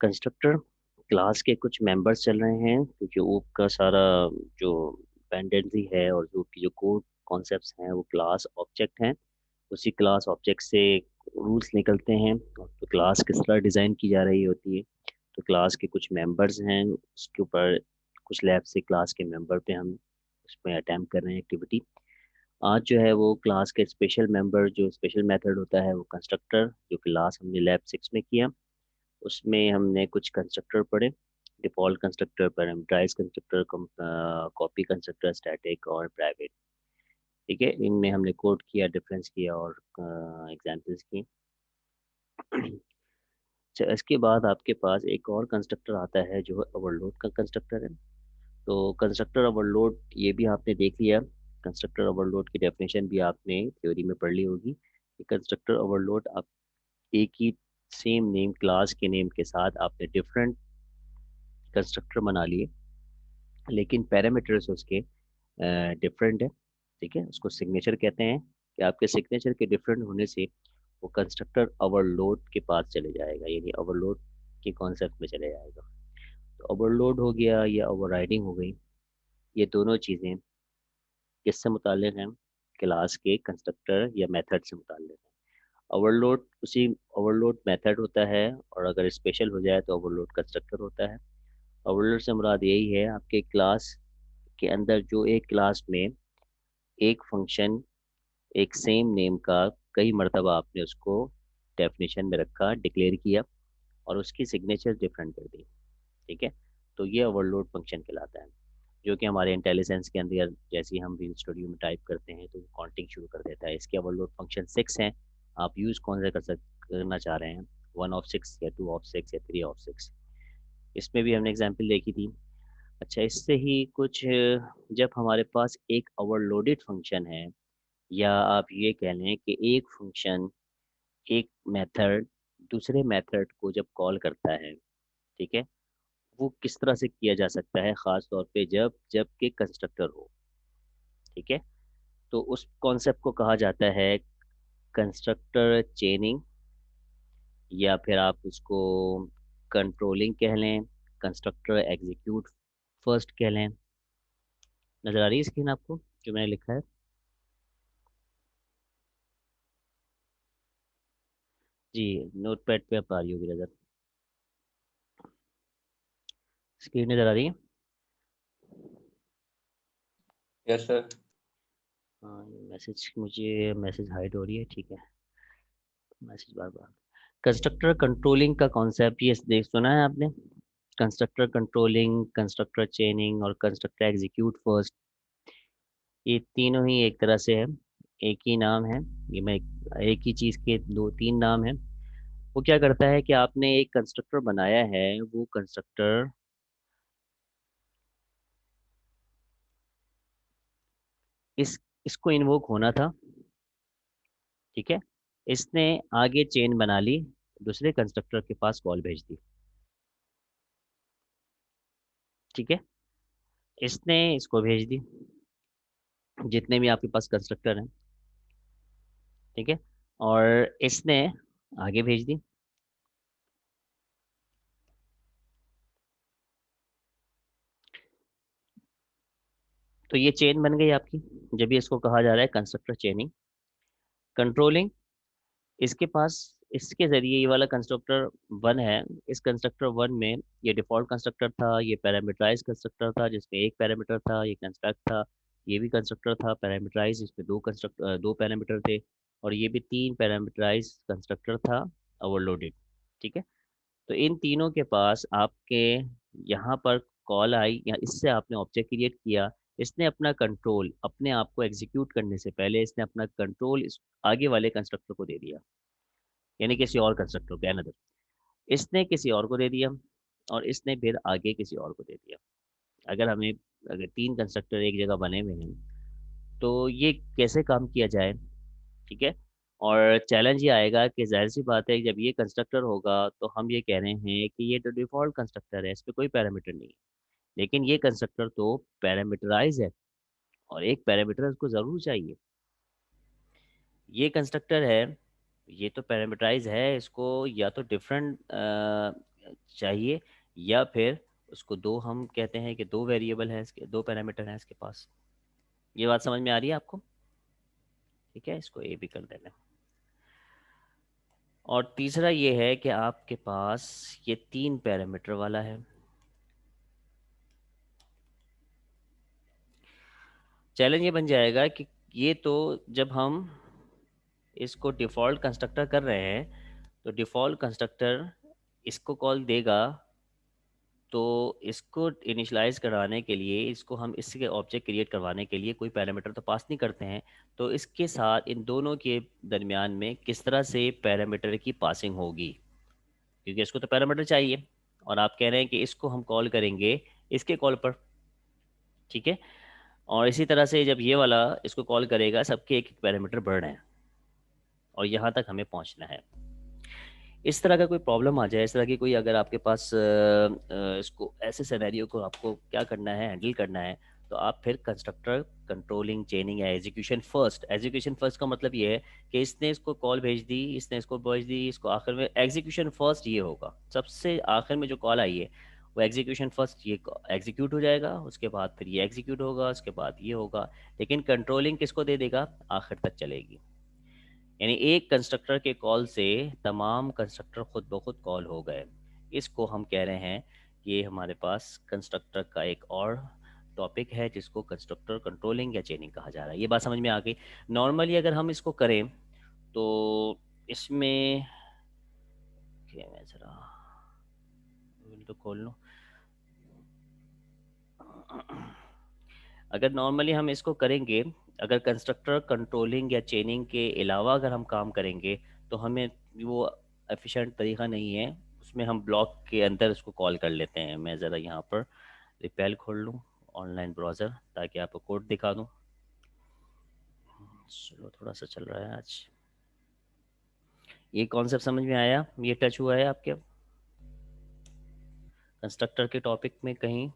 Constructor class के कुछ members चल रहे हैं, क्योंकि ऊप का सारा जो डिपेंडेंसी है और जो की जो कोड कॉन्सेप्ट्स हैं वो क्लास ऑब्जेक्ट हैं। उसी क्लास ऑब्जेक्ट से रूल्स निकलते हैं, और तो क्लास किस तरह डिज़ाइन की जा रही होती है। तो क्लास के कुछ मेंबर्स हैं, उसके ऊपर कुछ लैब से क्लास के मेंबर पे हम उसमें अटैम्प्ट कर रहे हैं एक्टिविटी। आज जो है वो क्लास के स्पेशल मेंबर, जो स्पेशल मेथड होता है वो कंस्ट्रक्टर, जो क्लास हमने लैब 6 में किया। उसमें हमने कुछ कंस्ट्रक्टर पढ़े। Default constructor, parameterize constructor, copy constructor, static और प्राइवेट। ठीक है, इनमें हमने कोड किया, डिफरेंस किया और एग्जाम्पल्स की। अच्छा, इसके बाद आपके पास एक और कंस्ट्रक्टर आता है जो ओवरलोड का कंस्ट्रक्टर है। तो कंस्ट्रक्टर ओवरलोड ये भी आपने देख लिया। कंस्ट्रक्टर ओवरलोड की डेफिनेशन भी आपने थ्योरी में पढ़ ली होगी कि कंस्ट्रक्टर ओवरलोड, आप एक ही सेम नेम क्लास के नेम के साथ आपने डिफरेंट कंस्ट्रक्टर बना लिए, लेकिन पैरामीटर्स उसके डिफरेंट है। ठीक है, उसको सिग्नेचर कहते हैं कि आपके सिग्नेचर के डिफरेंट होने से वो कंस्ट्रक्टर ओवरलोड के पास चले जाएगा, यानी ओवरलोड के कॉन्सेप्ट में चले जाएगा। तो ओवरलोड हो गया या ओवरराइडिंग हो गई, ये दोनों चीज़ें किससे मुताल्लिक हैं? क्लास के कंस्ट्रक्टर या मेथड से मुताल्लिक हैं। ओवरलोड उसी ओवरलोड मेथड होता है, और अगर स्पेशल हो जाए तो ओवरलोड कंस्ट्रक्टर होता है। ओवरलोड से मुराद यही है आपके क्लास के अंदर जो एक क्लास में एक फंक्शन एक सेम नेम का कई मरतबा आपने उसको डेफिनेशन में रखा, डिक्लेयर किया, और उसकी सिग्नेचर डिफरेंट कर दी। ठीक है, तो ये ओवरलोड फंक्शन कहलाता है, जो कि हमारे इंटेलिजेंस के अंदर जैसे ही हम भी स्टूडियो में टाइप करते हैं तो काउंटिंग शुरू कर देता है। इसके ओवरलोड फंक्शन 6 हैं। आप यूज़ कौन सा करना चाह रहे हैं? 1 ऑफ 6 या 2 ऑफ 6 या 3 ऑफ 6? इसमें भी हमने एग्जाम्पल देखी थी। अच्छा, इससे ही कुछ जब हमारे पास एक ओवरलोडेड फंक्शन है, या आप ये कह लें कि एक फंक्शन, एक मेथड दूसरे मेथड को जब कॉल करता है, ठीक है, वो किस तरह से किया जा सकता है, ख़ास तौर पे जब जब के कंस्ट्रक्टर हो। ठीक है, तो उस कॉन्सेप्ट को कहा जाता है कंस्ट्रक्टर चेनिंग, या फिर आप उसको कंट्रोलिंग कह लें, कंस्ट्रक्टर एग्जीक्यूट फर्स्ट कह लें। नज़र आ रही है स्क्रीन आपको जो मैंने लिखा है? जी, नोट पैड पे आप आ रही होगी नज़र। स्क्रीन नज़र आ रही है? Yes sir. हाँ, मैसेज, मुझे मैसेज हाइड हो रही है, ठीक है। मैसेज बार बार। कंस्ट्रक्टर कंट्रोलिंग का कॉन्सेप्ट ये देख सुना है आपने? कंस्ट्रक्टर कंट्रोलिंग, कंस्ट्रक्टर चेनिंग और कंस्ट्रक्टर एग्जीक्यूट फर्स्ट, ये तीनों ही एक तरह से है, एक ही नाम है। ये मैं एक ही चीज़ के दो तीन नाम हैं। वो क्या करता है कि आपने एक कंस्ट्रक्टर बनाया है, वो कंस्ट्रक्टर इस इसको इन्वोक होना था। ठीक है, इसने आगे चेन बना ली, दूसरे कंस्ट्रक्टर के पास कॉल भेज दी। ठीक है, इसने इसको भेज दी, जितने भी आपके पास कंस्ट्रक्टर हैं। ठीक है, और इसने आगे भेज दी। तो ये चेन बन गई आपकी, जब भी इसको कहा जा रहा है कंस्ट्रक्टर चेनिंग। कंट्रोलिंग, इसके पास इसके जरिए ये वाला कंस्ट्रक्टर वन है। इस कंस्ट्रक्टर वन में ये डिफॉल्ट कंस्ट्रक्टर था, ये पैरामीटराइज कंस्ट्रक्टर था जिसमें एक पैरामीटर था, ये कंस्ट्रक्ट था। ये भी कंस्ट्रक्टर था पैरामीटराइज, इसमें दो पैरामीटर थे। और ये भी 3 पैरामीटराइज कंस्ट्रक्टर था, ओवरलोडेड। ठीक है, तो इन तीनों के पास आपके यहाँ पर कॉल आई, या इससे आपने ऑब्जेक्ट क्रिएट किया। इसने अपना कंट्रोल अपने आप को एग्जीक्यूट करने से पहले इसने अपना कंट्रोल इस आगे वाले कंस्ट्रक्टर को दे दिया, यानी किसी और कंस्ट्रक्टर को, अनदर। इसने किसी और को दे दिया, और इसने फिर आगे किसी और को दे दिया। अगर हमें अगर 3 कंस्ट्रक्टर एक जगह बने हुए हैं, तो ये कैसे काम किया जाए? ठीक है, और चैलेंज ये आएगा कि जाहिर सी बात है जब ये कंस्ट्रक्टर होगा तो हम ये कह रहे हैं कि ये तो डिफॉल्ट कंस्ट्रक्टर है, इस पे कोई पैरामीटर नहीं है। लेकिन ये कंस्ट्रक्टर तो पैरामीटराइज है, और एक पैरामीटर उसको ज़रूर चाहिए। ये कंस्ट्रक्टर है, ये तो पैरामीटराइज है, इसको या तो डिफरेंट चाहिए, या फिर उसको दो, हम कहते हैं कि दो वेरिएबल है इसके, दो पैरामीटर हैं इसके पास। ये बात समझ में आ रही है आपको? ठीक है, इसको ए भी कर देना। और तीसरा ये है कि आपके पास ये तीन पैरामीटर वाला है। चैलेंज ये बन जाएगा कि ये तो जब हम इसको डिफ़ॉल्ट कंस्ट्रक्टर कर रहे हैं, तो डिफ़ॉल्ट कंस्ट्रक्टर इसको कॉल देगा, तो इसको इनिशलाइज कराने के लिए, इसको हम इसके ऑब्जेक्ट क्रिएट करवाने के लिए कोई पैरामीटर तो पास नहीं करते हैं। तो इसके साथ इन दोनों के दरमियान में किस तरह से पैरामीटर की पासिंग होगी, क्योंकि इसको तो पैरामीटर चाहिए, और आप कह रहे हैं कि इसको हम कॉल करेंगे इसके कॉल पर। ठीक है, और इसी तरह से जब ये वाला इसको कॉल करेगा, सबके एक एक पैरामीटर बढ़ रहे हैं, और यहाँ तक हमें पहुँचना है। इस तरह का कोई प्रॉब्लम आ जाए, इस तरह की कोई, अगर आपके पास इसको ऐसे सिनेरियो को आपको क्या करना है, हैंडल करना है, तो आप फिर कंस्ट्रक्टर कंट्रोलिंग चेनिंग या एग्जीक्यूशन फर्स्ट। एग्जीक्यूशन फर्स्ट का मतलब ये है कि इसने इसको कॉल भेज दी, इसने इसको भेज दी, इसको आखिर में एग्जीक्यूशन फर्स्ट ये होगा, सबसे आखिर में जो कॉल आई है वो एग्जीक्यूशन फर्स्ट ये एग्जीक्यूट हो जाएगा, उसके बाद फिर ये एग्जीक्यूट होगा, उसके बाद ये होगा। लेकिन कंट्रोलिंग किसको दे देगा, आखिर तक चलेगी। यानी एक कंस्ट्रक्टर के कॉल से तमाम कंस्ट्रक्टर खुद ब खुद कॉल हो गए। इसको हम कह रहे हैं, ये हमारे पास कंस्ट्रक्टर का एक और टॉपिक है जिसको कंस्ट्रक्टर कंट्रोलिंग या चेनिंग कहा जा रहा है। ये बात समझ में आ गई? नॉर्मली अगर हम इसको करें तो इसमें, क्या मैं ज़रा तो खोल लूँ। अगर नॉर्मली हम इसको करेंगे, अगर कंस्ट्रक्टर कंट्रोलिंग या चेनिंग के अलावा अगर हम काम करेंगे, तो हमें वो एफिशिएंट तरीका नहीं है। उसमें हम ब्लॉक के अंदर उसको कॉल कर लेते हैं। मैं ज़रा यहाँ पर रिपेल खोल लूँ ऑनलाइन ब्राउज़र, ताकि आपको कोड दिखा दूँ। चलो, थोड़ा सा चल रहा है आज। ये कॉन्सेप्ट समझ में आया? ये टच हुआ है आपके कंस्ट्रक्टर के टॉपिक में कहीं,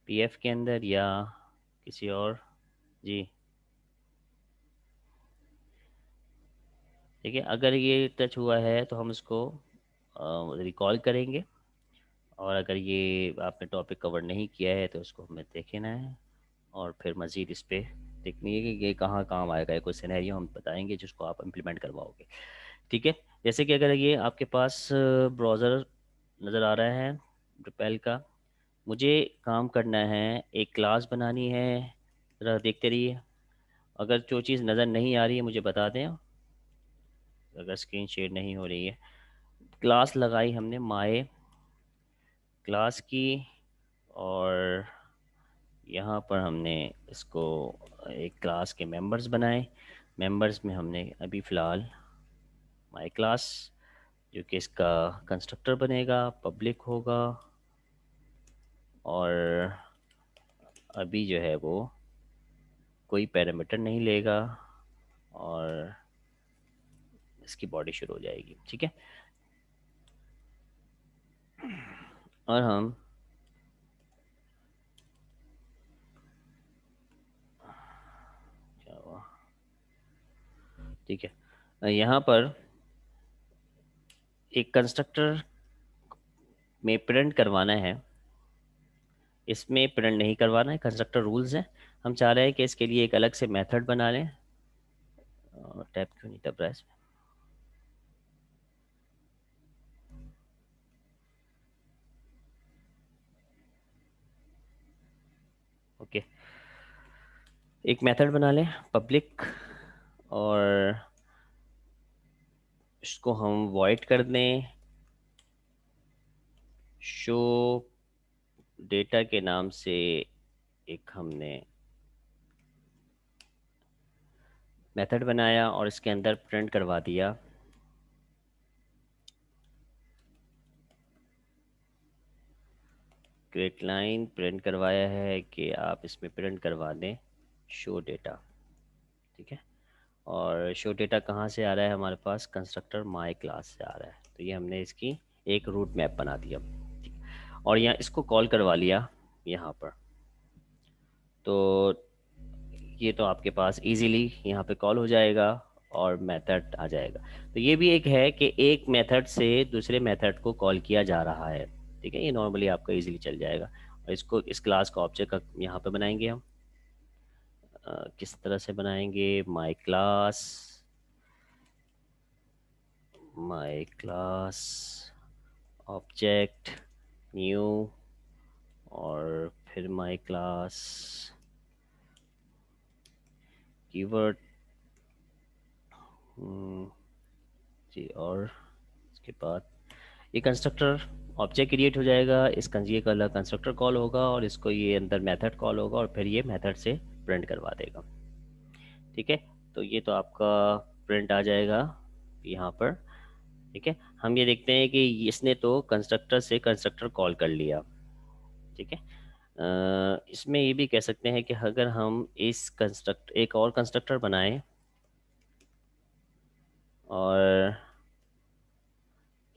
पीएफ के अंदर या किसी और? जी, ठीक है। अगर ये टच हुआ है तो हम इसको रिकॉल करेंगे, और अगर ये आपने टॉपिक कवर नहीं किया है तो उसको हमें देखना है, और फिर मज़ीद इस पर देखनी है कि ये कहाँ काम आएगा। कोई सिनेरियो हम बताएंगे जिसको आप इम्प्लीमेंट करवाओगे। ठीक है, जैसे कि अगर ये आपके पास ब्राउज़र नज़र आ रहा है रिपेल का, मुझे काम करना है, एक क्लास बनानी है। ज़रा देखते रहिए, अगर जो चीज़ नज़र नहीं आ रही है मुझे बता दें, अगर स्क्रीन शेयर नहीं हो रही है। क्लास लगाई हमने माय क्लास की, और यहाँ पर हमने इसको एक क्लास के मेंबर्स बनाए। मेंबर्स में हमने अभी फ़िलहाल माय क्लास, जो कि इसका कंस्ट्रक्टर बनेगा, पब्लिक होगा, और अभी जो है वो कोई पैरामीटर नहीं लेगा, और इसकी बॉडी शुरू हो जाएगी। ठीक है, और हम, क्या हुआ, ठीक है, यहाँ पर एक कंस्ट्रक्टर में प्रिंट करवाना है, इसमें प्रिंट नहीं करवाना है, कंस्ट्रक्टर रूल्स हैं। हम चाह रहे हैं कि इसके लिए एक अलग से मेथड बना लें। टैब क्यों नहीं दब रहा है इसमें? ओके, एक मेथड बना लें पब्लिक, और इसको हम वॉइड कर दें शो डेटा के नाम से। एक हमने मेथड बनाया और इसके अंदर प्रिंट करवा दिया क्रिएट लाइन, प्रिंट करवाया है कि आप इसमें प्रिंट करवा दें शो डेटा। ठीक है, और शो डेटा कहाँ से आ रहा है हमारे पास, कंस्ट्रक्टर माय क्लास से आ रहा है। तो ये हमने इसकी एक रूट मैप बना दिया। ठीक है, और यहाँ इसको कॉल करवा लिया यहाँ पर। तो ये तो आपके पास इजीली यहाँ पे कॉल हो जाएगा, और मेथड आ जाएगा। तो ये भी एक है कि एक मेथड से दूसरे मेथड को कॉल किया जा रहा है। ठीक है, ये नॉर्मली आपका इजीली चल जाएगा। और इसको, इस क्लास का ऑब्जेक्ट यहाँ पे बनाएंगे हम। किस तरह से बनाएंगे? माई क्लास ऑब्जेक्ट न्यू, और फिर माई क्लास कीवर्ड जी, और इसके बाद ये कंस्ट्रक्टर ऑब्जेक्ट क्रिएट हो जाएगा। इस ये कलर कंस्ट्रक्टर कॉल होगा और इसको ये अंदर मेथड कॉल होगा और फिर ये मेथड से प्रिंट करवा देगा। ठीक है, तो ये तो आपका प्रिंट आ जाएगा यहाँ पर। ठीक है, हम ये देखते हैं कि इसने तो कंस्ट्रक्टर से कंस्ट्रक्टर कॉल कर लिया। ठीक है, इसमें ये भी कह सकते हैं कि अगर हम इस कंस्ट्रक्ट एक और कंस्ट्रक्टर बनाएं और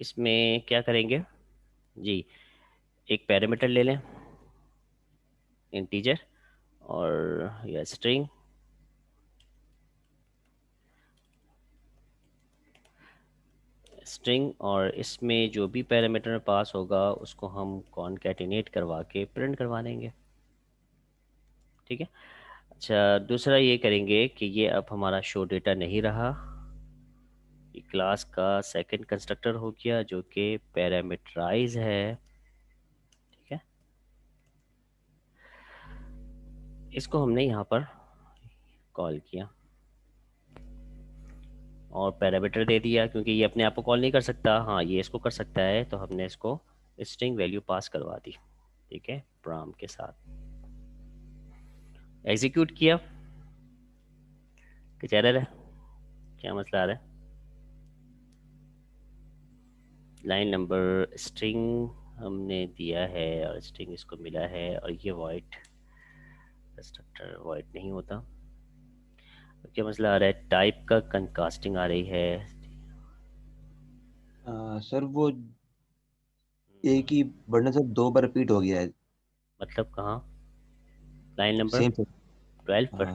इसमें क्या करेंगे जी, एक पैरामीटर ले लें इंटीजर और या स्ट्रिंग, और इसमें जो भी पैरामीटर पास होगा उसको हम कॉनकैटिनेट करवा के प्रिंट करवा देंगे। ठीक है, अच्छा दूसरा ये करेंगे कि ये अब हमारा शो डेटा नहीं रहा, ये क्लास का सेकंड कंस्ट्रक्टर हो गया जो कि पैरामीटराइज है। ठीक है, इसको हमने यहाँ पर कॉल किया और पैरामीटर दे दिया, क्योंकि ये अपने आप को कॉल नहीं कर सकता, हाँ ये इसको कर सकता है, तो हमने इसको स्ट्रिंग वैल्यू पास करवा दी। ठीक है, प्राम के साथ एग्जीक्यूट किया। कुछ एरर है? क्या मसला आ रहा है? लाइन नंबर स्ट्रिंग हमने दिया है और स्ट्रिंग इसको मिला है, और ये वॉइड कंस्ट्रक्टर वॉइड नहीं होता। तो क्या मसला आ रहा है? टाइप का कंकास्टिंग आ रही है। सर वो एक ही बढ़ने से 2 बार रिपीट हो गया है। मतलब कहाँ? लाइन नंबर सेम 12 पर?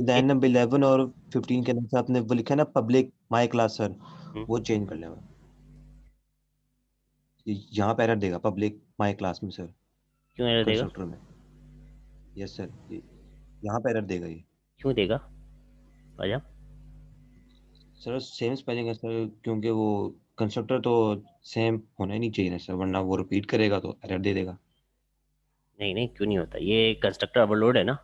लाइन एक नंबर 11 और 15 के अंदर आपने वो लिखा है ना, पब्लिक माई क्लास सर, हम्म, वो चेंज कर लेना। यहाँ पे एरर देगा पब्लिक माई क्लास में सर, क्यों एरर देगा? कंस्ट्रक्टर में। यस सर, यहाँ पे एरर देगा ये। क्यों देगा? वजह? सर सेम स्पेलिंग है सर, क्योंकि वो कंस्ट्रक्टर तो सेम होना ही नहीं चाहिए ना सर, वरना वो रिपीट करेगा तो एरर दे देगा। नहीं नहीं, क्यों नहीं होता? ये कंस्ट्रक्टर ओवरलोड है ना,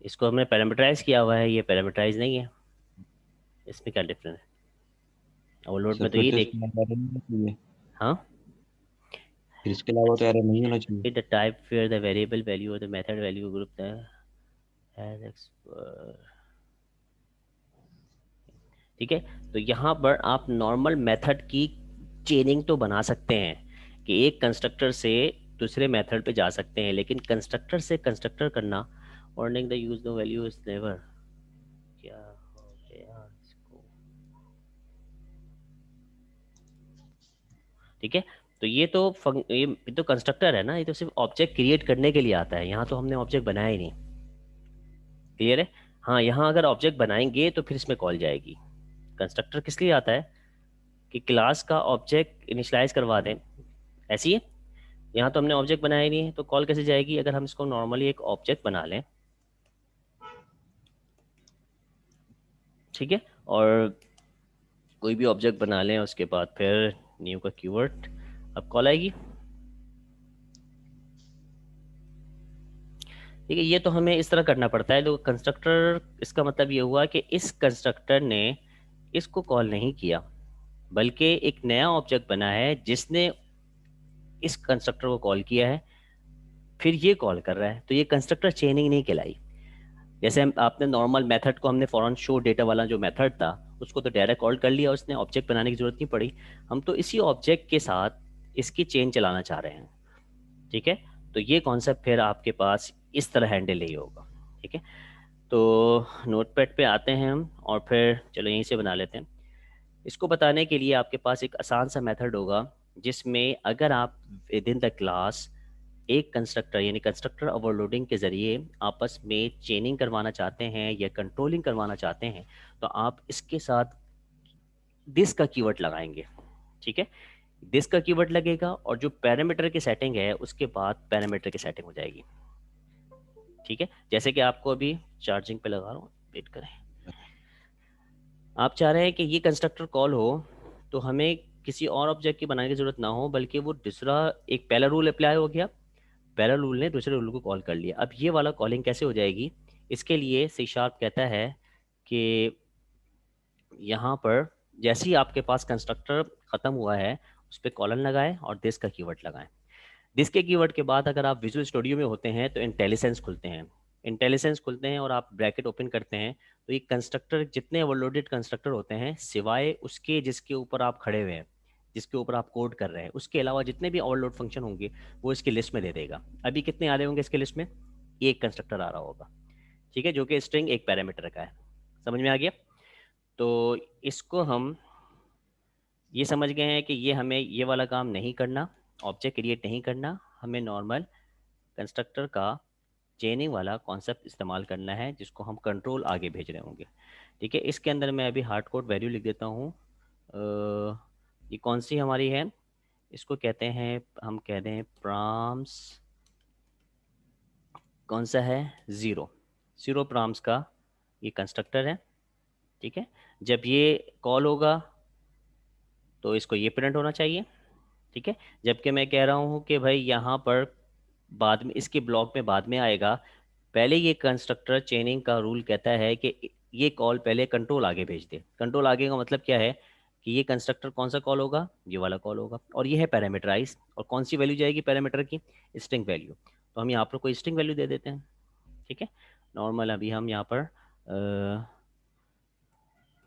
इसको हमने पैरामीटराइज किया हुआ है, ये पैरामीटराइज नहीं है। इसमें क्या डिफरेंस है? ओवरलोड सर में तो फिर ये तो देख। इसमें एरर नहीं होना चाहिए, हाँ, फिर इसके अलावा तो एरर नहीं होना चाहिए। The type where the variable value और the method value group has. ठीक है, तो यहाँ पर आप नॉर्मल मेथड की चेनिंग तो बना सकते हैं कि एक कंस्ट्रक्टर से दूसरे मेथड पे जा सकते हैं, लेकिन कंस्ट्रक्टर से कंस्ट्रक्टर करना, warning the use the value is never, क्या हो गया इसको? ठीक है, तो ये तो कंस्ट्रक्टर है ना, ये तो सिर्फ ऑब्जेक्ट क्रिएट करने के लिए आता है, यहाँ तो हमने ऑब्जेक्ट बनाया ही नहीं। क्लियर है? हाँ, यहाँ अगर ऑब्जेक्ट बनाएंगे तो फिर इसमें कॉल जाएगी। कंस्ट्रक्टर किस लिए आता है? कि क्लास का ऑब्जेक्ट इनिशियलाइज करवा दें, ऐसी है। यहाँ तो हमने ऑब्जेक्ट बनाया ही नहीं है, तो कॉल कैसे जाएगी? अगर हम इसको नॉर्मली एक ऑब्जेक्ट बना लें, ठीक है, और कोई भी ऑब्जेक्ट बना लें, उसके बाद फिर न्यू का कीवर्ड, अब कॉल आएगी। ठीक है, ये तो हमें इस तरह करना पड़ता है। तो कंस्ट्रक्टर, इसका मतलब ये हुआ कि इस कंस्ट्रक्टर ने इसको कॉल नहीं किया, बल्कि एक नया ऑब्जेक्ट बना है जिसने इस कंस्ट्रक्टर को कॉल किया है, फिर ये कॉल कर रहा है, तो ये कंस्ट्रक्टर चेनिंग नहीं कहलाई। जैसे हम आपने नॉर्मल मेथड को, हमने फॉरन शो डेटा वाला जो मेथड था उसको तो डायरेक्ट कॉल कर लिया, उसने ऑब्जेक्ट बनाने की जरूरत नहीं पड़ी। हम तो इसी ऑब्जेक्ट के साथ इसकी चेन चलाना चाह रहे हैं। ठीक है, तो ये कॉन्सेप्ट फिर आपके पास इस तरह हैंडल नहीं होगा। ठीक है, तो नोटपैड पे आते हैं हम और फिर चलो यहीं से बना लेते हैं। इसको बताने के लिए आपके पास एक आसान सा मेथड होगा, जिसमें अगर आप विद इन द क्लास एक कंस्ट्रक्टर यानी कंस्ट्रक्टर ओवरलोडिंग के ज़रिए आपस में चेनिंग करवाना चाहते हैं या कंट्रोलिंग करवाना चाहते हैं, तो आप इसके साथ दिस का कीवर्ड लगाएंगे। ठीक है, दिस का कीवर्ड लगेगा और जो पैरामीटर की सेटिंग है उसके बाद पैरामीटर की सेटिंग हो जाएगी। ठीक है, जैसे कि आपको अभी चार्जिंग पे लगा रहा हूँ, वेट करें। आप चाह रहे हैं कि ये कंस्ट्रक्टर कॉल हो तो हमें किसी और ऑब्जेक्ट की बनाने की जरूरत ना हो, बल्कि वो दूसरा एक पहला रूल अप्लाई हो गया, पहला रूल ने दूसरे रूल को कॉल कर लिया। अब ये वाला कॉलिंग कैसे हो जाएगी, इसके लिए सी शार्प कहता है कि यहाँ पर जैसे ही आपके पास कंस्ट्रक्टर ख़त्म हुआ है उस पर कॉलन लगाएं और दिस का कीवर्ड लगाएं। दिस के कीवर्ड के बाद अगर आप विजुअल स्टूडियो में होते हैं तो इंटेलिसेंस खुलते हैं, इंटेलिसेंस खुलते हैं और आप ब्रैकेट ओपन करते हैं तो ये कंस्ट्रक्टर जितने ओवरलोडेड कंस्ट्रक्टर होते हैं सिवाय उसके जिसके ऊपर आप खड़े हुए हैं, जिसके ऊपर आप कोड कर रहे हैं, उसके अलावा जितने भी ओवरलोड फंक्शन होंगे वो इसकी लिस्ट में दे देगा। अभी कितने आ रहे होंगे इसके लिस्ट में, एक कंस्ट्रक्टर आ रहा होगा। ठीक है, जो कि स्ट्रिंग एक पैरामीटर का है। समझ में आ गया? तो इसको हम ये समझ गए हैं कि ये हमें ये वाला काम नहीं करना, ऑब्जेक्ट क्रिएट नहीं करना, हमें नॉर्मल कंस्ट्रक्टर का चेनिंग वाला कॉन्सेप्ट इस्तेमाल करना है जिसको हम कंट्रोल आगे भेज रहे होंगे। ठीक है, इसके अंदर मैं अभी हार्ड कोड वैल्यू लिख देता हूँ। ये कौन सी हमारी है, इसको कहते हैं, हम कह दें प्राम्स, कौन सा है, ज़ीरो, ज़ीरो प्राम्स का ये कंस्ट्रक्टर है। ठीक है, जब ये कॉल होगा तो इसको ये प्रिंट होना चाहिए। ठीक है, जबकि मैं कह रहा हूँ कि भाई यहाँ पर बाद में इसके ब्लॉक में बाद में आएगा, पहले ये कंस्ट्रक्टर चेनिंग का रूल कहता है कि ये कॉल पहले कंट्रोल आगे भेज दे। कंट्रोल आगे का मतलब क्या है कि ये कंस्ट्रक्टर कौन सा कॉल होगा, ये वाला कॉल होगा, और ये है पैरामीटराइज, और कौन सी वैल्यू जाएगी पैरामीटर की, स्ट्रिंग वैल्यू। तो हम यहाँ पर कोई स्ट्रिंग वैल्यू दे देते हैं। ठीक है, नॉर्मल अभी हम यहाँ पर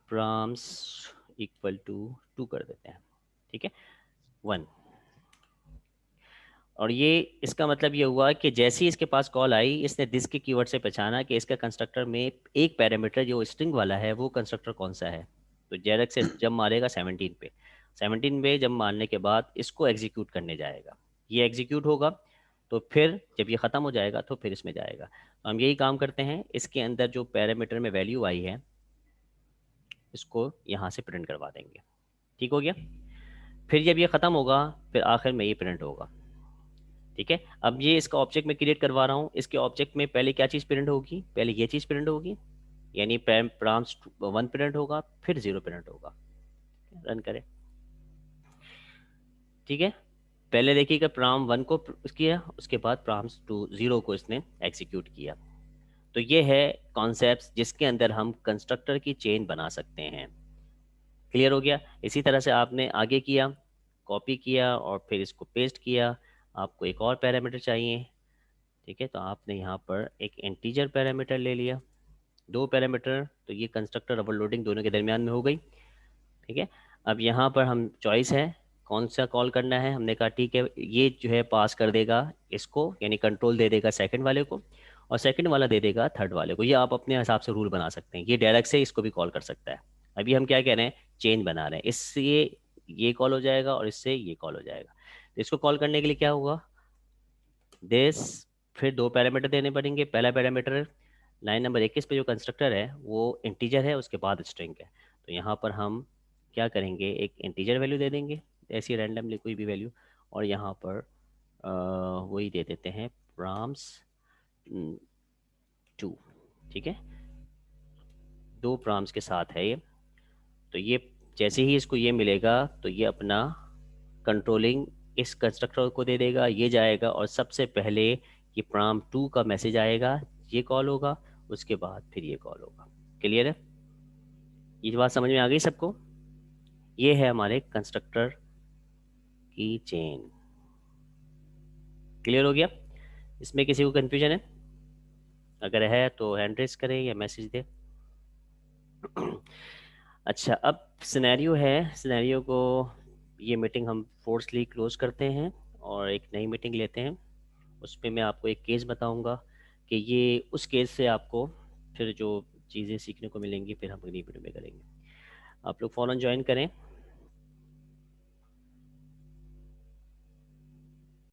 प्राम्स इक्वल टू 2 कर देते हैं। ठीक है, 1। और ये इसका मतलब ये हुआ कि जैसे ही इसके पास कॉल आई इसने दिस के कीवर्ड से पहचाना कि इसका कंस्ट्रक्टर में एक पैरामीटर जो स्ट्रिंग वाला है वो कंस्ट्रक्टर कौन सा है। तो जेरक से जब मारेगा 17 पे, 17 पे जब मारने के बाद इसको एग्जीक्यूट करने जाएगा, ये एग्जीक्यूट होगा तो फिर जब ये ख़त्म हो जाएगा तो फिर इसमें जाएगा। तो हम यही काम करते हैं, इसके अंदर जो पैरामीटर में वैल्यू आई है इसको यहाँ से प्रिंट करवा देंगे। ठीक हो गया, फिर जब ये ख़त्म होगा फिर आखिर में ये प्रिंट होगा। ठीक है, अब ये इसका ऑब्जेक्ट मैं क्रिएट करवा रहा हूँ, इसके ऑब्जेक्ट में पहले क्या चीज़ प्रिंट होगी, पहले ये चीज़ प्रिंट होगी, यानी प्राम्स 1 प्रिंट होगा, फिर 0 प्रिंट होगा। रन करें। ठीक है, पहले देखिएगा प्राम 1 को किया, उसके बाद प्राम्स 0 को इसने एग्जीक्यूट किया। तो ये है कॉन्सेप्ट जिसके अंदर हम कंस्ट्रक्टर की चेन बना सकते हैं। क्लियर हो गया? इसी तरह से आपने आगे किया, कॉपी किया और फिर इसको पेस्ट किया। आपको एक और पैरामीटर चाहिए, ठीक है, तो आपने यहाँ पर एक इंटीजर पैरामीटर ले लिया, 2 पैरामीटर, तो ये कंस्ट्रक्टर ओवरलोडिंग दोनों के दरमियान में हो गई। ठीक है, अब यहाँ पर हम चॉइस है कौन सा कॉल करना है, हमने कहा ठीक है ये जो है पास कर देगा इसको, यानी कंट्रोल दे देगा सेकंड वाले को और सेकंड वाला दे देगा थर्ड वाले को। ये आप अपने हिसाब से रूल बना सकते हैं, ये डायरेक्ट से इसको भी कॉल कर सकता है। अभी हम क्या कह रहे हैं, चेंज बना रहे हैं, इससे ये कॉल हो जाएगा और इससे ये कॉल हो जाएगा। तो इसको कॉल करने के लिए क्या होगा, दिस, फिर 2 पैरामीटर देने पड़ेंगे। पहला पैरामीटर लाइन नंबर 21 पे जो कंस्ट्रक्टर है वो इंटीजर है, उसके बाद स्ट्रिंग है। तो यहाँ पर हम क्या करेंगे, एक इंटीजर वैल्यू दे देंगे, ऐसी रैंडमली कोई भी वैल्यू, और यहाँ पर वही दे देते हैं प्राम्स 2। ठीक है, 2 प्राम्स के साथ है ये। तो ये जैसे ही इसको ये मिलेगा तो ये अपना कंट्रोलिंग इस कंस्ट्रक्टर को दे देगा, ये जाएगा और सबसे पहले ये प्राम 2 का मैसेज आएगा, ये कॉल होगा, उसके बाद फिर ये कॉल होगा। क्लियर है? ये बात समझ में आ गई सबको? ये है हमारे कंस्ट्रक्टर की चेन। क्लियर हो गया? इसमें किसी को कंफ्यूजन है? अगर है तो हैंड रेस करें या मैसेज दे। अच्छा, अब सिनेरियो है, सिनेरियो को ये मीटिंग हम फोर्सली क्लोज करते हैं और एक नई मीटिंग लेते हैं। उसमें मैं आपको एक केस बताऊंगा कि ये उस केस से आपको फिर जो चीज़ें सीखने को मिलेंगी फिर हम अगली वीडियो में करेंगे। आप लोग फ़ौरन ज्वाइन करें।